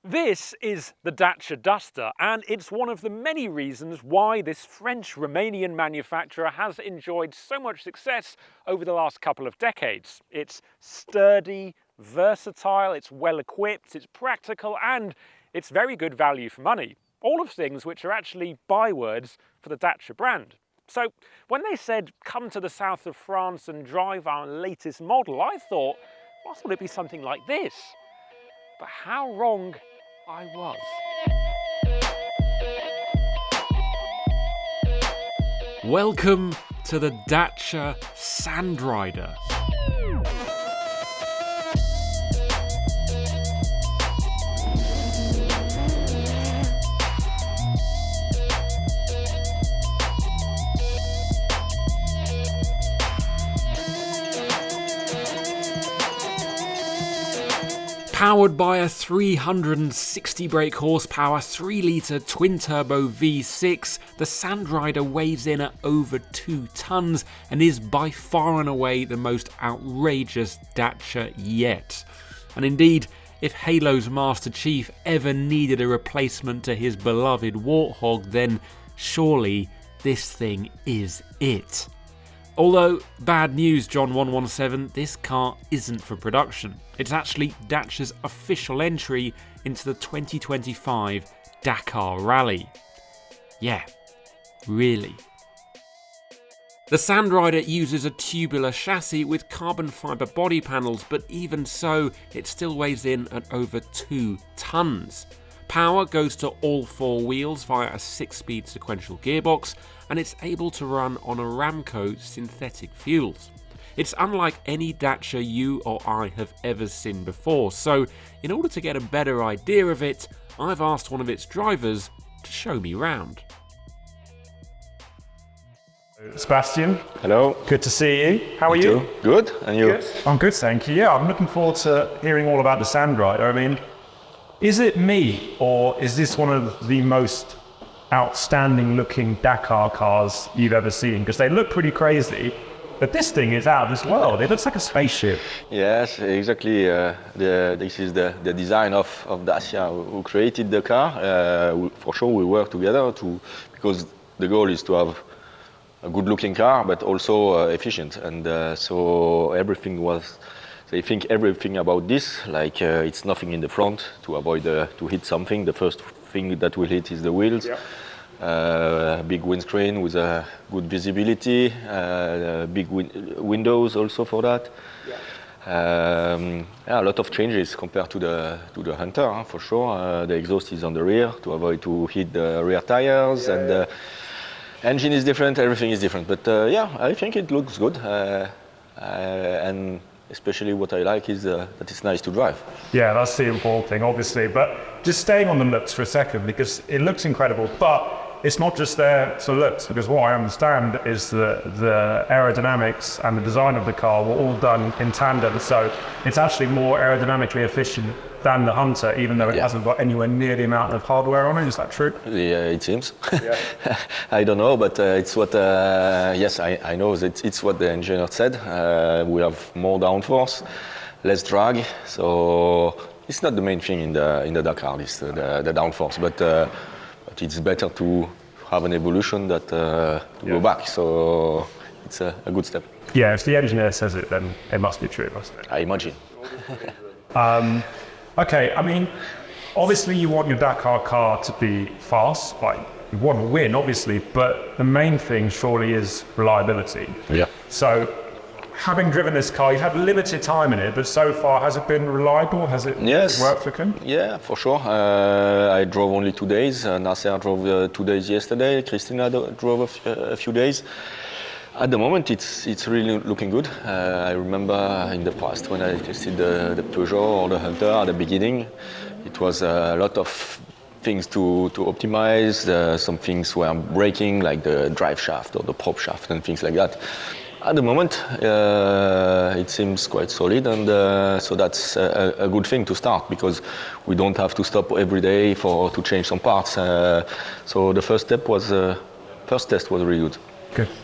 This is the Dacia Duster, and it's one of the many reasons why this French-Romanian manufacturer has enjoyed so much success over the last couple of decades. It's sturdy, versatile, it's well-equipped, it's practical, and it's very good value for money. All of things which are actually bywords for the Dacia brand. So when they said, come to the south of France and drive our latest model, I thought it'd be something like this. But how wrong I was. Welcome to the Dacia Sandrider. Powered by a 360 brake horsepower 3-litre twin-turbo V6, the Sandrider weighs in at over 2 tonnes and is by far and away the most outrageous Dacia yet. And indeed, if Halo's Master Chief ever needed a replacement to his beloved Warthog, then surely this thing is it. Although, bad news John 117, this car isn't for production. It's actually Dacia's official entry into the 2025 Dakar Rally. Yeah, really. The Sandrider uses a tubular chassis with carbon fibre body panels, but even so, it still weighs in at over 2 tonnes. Power goes to all 4 wheels via a 6-speed sequential gearbox, and it's able to run on Aramco synthetic fuels. It's unlike any Dacia you or I have ever seen before, so in order to get a better idea of it, I've asked one of its drivers to show me round. Sebastian. Hello. Good to see you. How are you? Too. Good. And you? Good. I'm good, thank you. Yeah, I'm looking forward to hearing all about the Sandrider. I mean, is it me, or is this one of the most outstanding looking Dakar cars you've ever seen? Because they look pretty crazy, but this thing is out of this world. It looks like a spaceship. Yes, exactly. This is the design of Dacia who created the car. For sure, we work together because the goal is to have a good-looking car, but also efficient. And so everything was. They think everything about this, like it's nothing in the front to avoid to hit something. The first thing that will hit is the wheels. Yeah. Big windscreen with good visibility, big windows also for that. Yeah. A lot of changes compared to the Hunter, for sure. The exhaust is on the rear to avoid to hit the rear tires, and the engine is different. Everything is different, but yeah, I think it looks good, and especially what I like is that it's nice to drive. Yeah, that's the important thing, obviously. But just staying on the looks for a second, because it looks incredible, but it's not just there for looks, because what I understand is that the aerodynamics and the design of the car were all done in tandem, so it's actually more aerodynamically efficient than the Hunter, even though it hasn't got anywhere near the amount of hardware on it. Is that true? Yeah, it seems. Yeah. I don't know, but it's what. Yes, I know that it's what the engineer said. We have more downforce, less drag, so it's not the main thing in the Dakar. It's the downforce, but it's better to have an evolution that to go back. So it's a good step. Yeah, if the engineer says it, then it must be true, mustn't it? I imagine. Okay, I mean, obviously you want your Dakar car to be fast, like you want to win, obviously, but the main thing surely is reliability. Yeah. So, having driven this car, you've had limited time in it, but so far, has it been reliable? Has it worked for you? Yeah, for sure. I drove only 2 days. Nasser drove 2 days yesterday. Christina drove a few days. At the moment, it's really looking good. I remember in the past when I tested the Peugeot or the Hunter at the beginning, it was a lot of things to optimize. Some things were breaking, like the drive shaft or the prop shaft and things like that. At the moment, it seems quite solid, and so that's a good thing to start, because we don't have to stop every day to change some parts. So the first test was really good.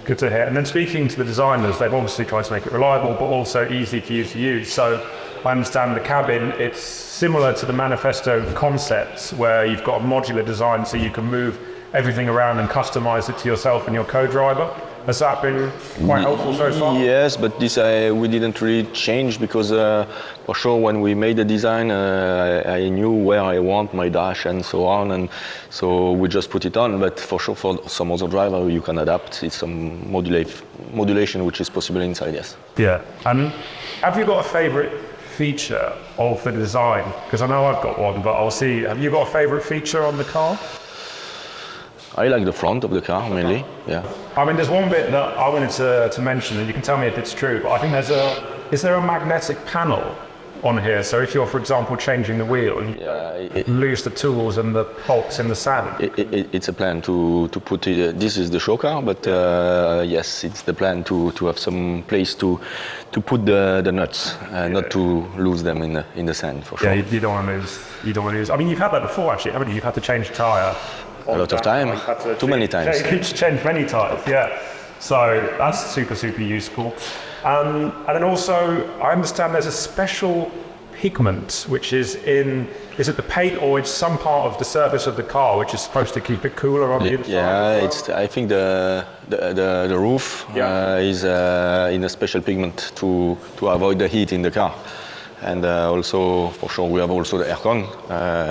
Good to hear. And then speaking to the designers, they've obviously tried to make it reliable, but also easy for you to use. So I understand the cabin, it's similar to the Manifesto concepts where you've got a modular design so you can move everything around and customize it to yourself and your co-driver. Has that been quite helpful so far? Yes, but this we didn't really change because for sure when we made the design, I knew where I want my dash and so on, and so we just put it on. But for sure, for some other driver, you can adapt. It's some modulation which is possible inside. Yes. Yeah. And have you got a favorite feature of the design? Because I know I've got one, but I'll see. Have you got a favorite feature on the car? I like the front of the car mainly, yeah. I mean, there's one bit that I wanted to mention, and you can tell me if it's true, but I think is there a magnetic panel on here? So if you're, for example, changing the wheel and you lose the tools and the bolts in the sand? It's a plan to put it, this is the show car, but yes, it's the plan to have some place to put the nuts, not to lose them in the sand, for sure. Yeah, you don't want to lose. I mean, you've had that before, actually, haven't you? You've had to change a tyre. A lot of time, too many times. Change many tyres, yeah. So that's super, super useful. And then also, I understand there's a special pigment which is it the paint or it's some part of the surface of the car which is supposed to keep it cooler on the inside? Yeah, I think the roof is in a special pigment to avoid the heat in the car. And also, for sure, we have also the aircon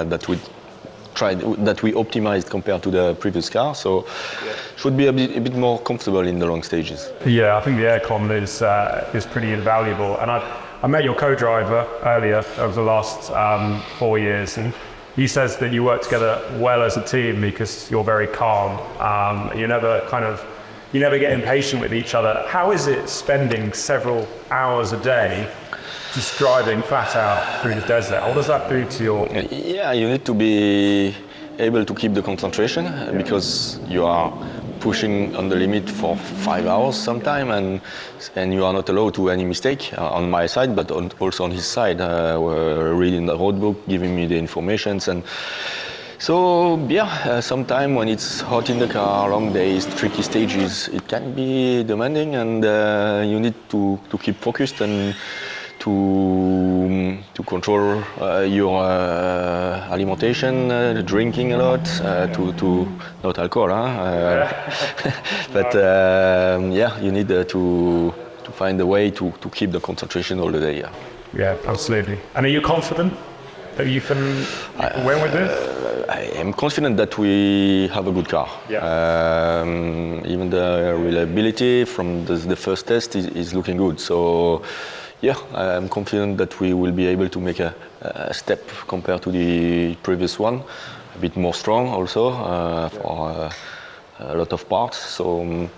that we optimized compared to the previous car, so should be a bit more comfortable in the long stages. Yeah, I think the aircon is pretty invaluable. And I met your co-driver earlier over the last 4 years, and he says that you work together well as a team because you're very calm. You never get impatient with each other. How is it spending several hours a day just driving flat out through the desert? What does that do to your... Yeah, you need to be able to keep the concentration because you are pushing on the limit for 5 hours sometime, and you are not allowed to any mistake on my side, but also on his side. We're reading the road book, giving me the informations, and so sometime when it's hot in the car, long days, tricky stages, it can be demanding, and you need to keep focused and to control your alimentation, drinking a lot, to not alcohol, but you need to find a way to keep the concentration all the day. Yeah. Yeah, absolutely. And are you confident that you can win with this? I am confident that we have a good car. Yeah. Even the reliability from the first test is looking good. So. Yeah, I'm confident that we will be able to make a step compared to the previous one, a bit more strong also for a lot of parts. So,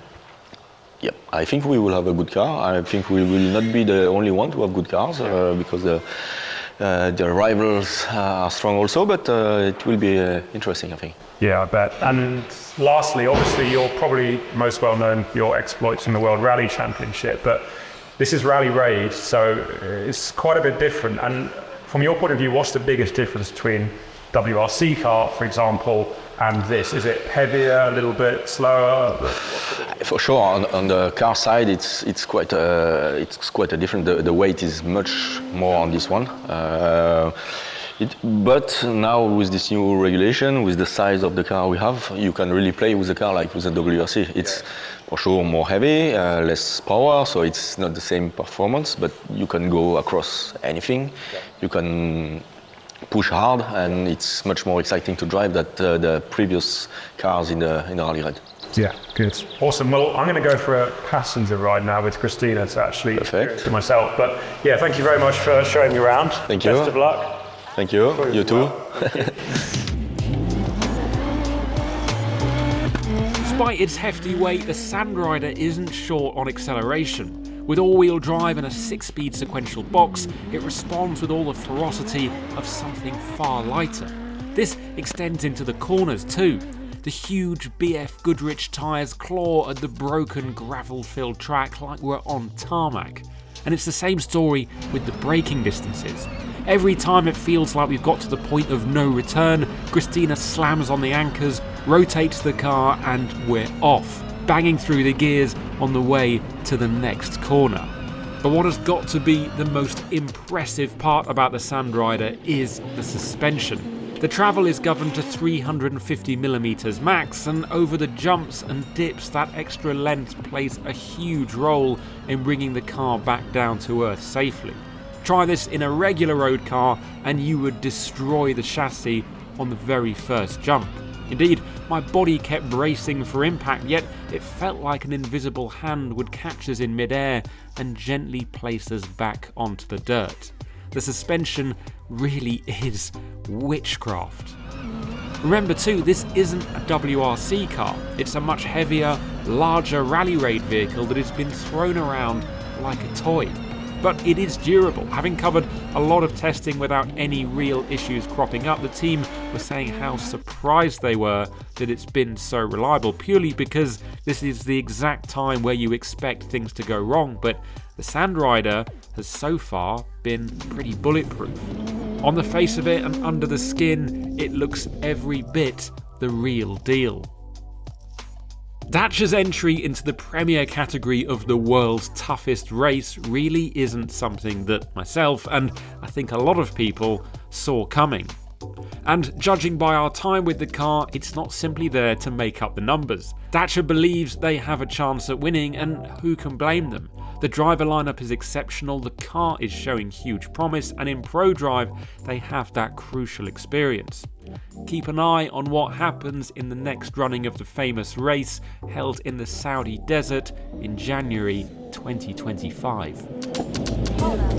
I think we will have a good car. I think we will not be the only one to have good cars because the rivals are strong also, but it will be interesting, I think. Yeah, I bet. And lastly, obviously, you're probably most well known for your exploits in the World Rally Championship, but this is Rally Raid, so it's quite a bit different. And from your point of view, what's the biggest difference between WRC car, for example, and this? Is it heavier, a little bit slower? For sure, on the car side, it's quite a different. The weight is much more on this one. But now with this new regulation, with the size of the car we have, you can really play with the car like with the WRC. It's for sure more heavy, less power, so it's not the same performance, but you can go across anything. You can push hard, and it's much more exciting to drive than the previous cars in the Rally Raid. Yeah, good. Awesome. Well, I'm going to go for a passenger ride now with Christina to actually experience it myself. But yeah, thank you very much for showing me around. Thank you. Best of luck. Thank you. You too. Despite its hefty weight, the Sandrider isn't short on acceleration. With all-wheel drive and a 6-speed sequential box, it responds with all the ferocity of something far lighter. This extends into the corners too. The huge BF Goodrich tyres claw at the broken gravel-filled track like we're on tarmac. And it's the same story with the braking distances. Every time it feels like we've got to the point of no return, Christina slams on the anchors, rotates the car, and we're off, banging through the gears on the way to the next corner. But what has got to be the most impressive part about the Sandrider is the suspension. The travel is governed to 350mm max, and over the jumps and dips that extra length plays a huge role in bringing the car back down to earth safely. Try this in a regular road car and you would destroy the chassis on the very first jump. Indeed, my body kept bracing for impact, yet it felt like an invisible hand would catch us in midair and gently place us back onto the dirt. The suspension really is witchcraft. Remember too, this isn't a WRC car. It's a much heavier, larger rally raid vehicle that has been thrown around like a toy. But it is durable. Having covered a lot of testing without any real issues cropping up, the team was saying how surprised they were that it's been so reliable, purely because this is the exact time where you expect things to go wrong, but the Sandrider has so far been pretty bulletproof. On the face of it and under the skin, it looks every bit the real deal. Dacia's entry into the premier category of the world's toughest race really isn't something that myself, and I think a lot of people, saw coming. And judging by our time with the car, it's not simply there to make up the numbers. Dacia believes they have a chance at winning, and who can blame them? The driver lineup is exceptional, the car is showing huge promise, and in ProDrive they have that crucial experience. Keep an eye on what happens in the next running of the famous race held in the Saudi desert in January 2025.